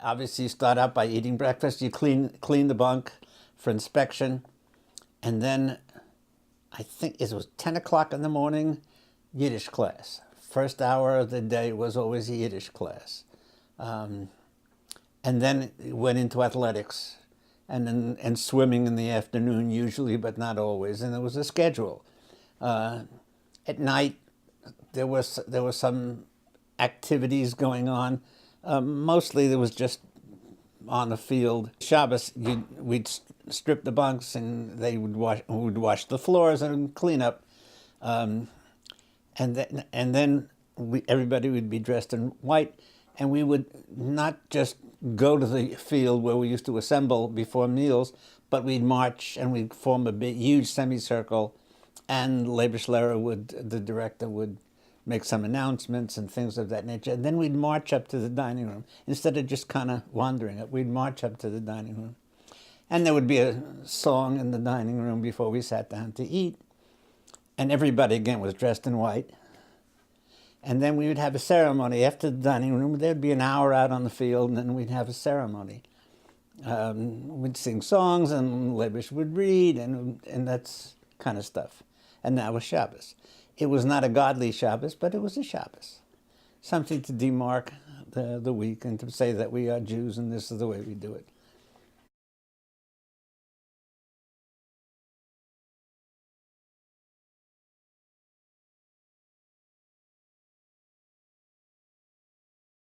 Obviously, you start out by eating breakfast. You clean the bunk for inspection, and then I think it was 10 o'clock in the morning, Yiddish class. First hour of the day was always a Yiddish class. And then it went into athletics and swimming in the afternoon usually, but not always. And there was a schedule. At night, there was some activities going on. Mostly there was just on the field. Shabbos, we'd strip the bunks and they would wash the floors and clean up. And then everybody would be dressed in white, and we would not just go to the field where we used to assemble before meals, but we'd march and we'd form a big, huge semicircle, and the director would make some announcements and things of that nature. And then we'd march up to the dining room. Instead of just kind of wandering up, we'd march up to the dining room. And there would be a song in the dining room before we sat down to eat. And everybody, again, was dressed in white. And then we would have a ceremony. After the dining room, there'd be an hour out on the field, and then we'd have a ceremony. We'd sing songs, and Lebish would read, and that's kind of stuff. And that was Shabbos. It was not a godly Shabbos, but it was a Shabbos. Something to demark the week and to say that we are Jews and this is the way we do it.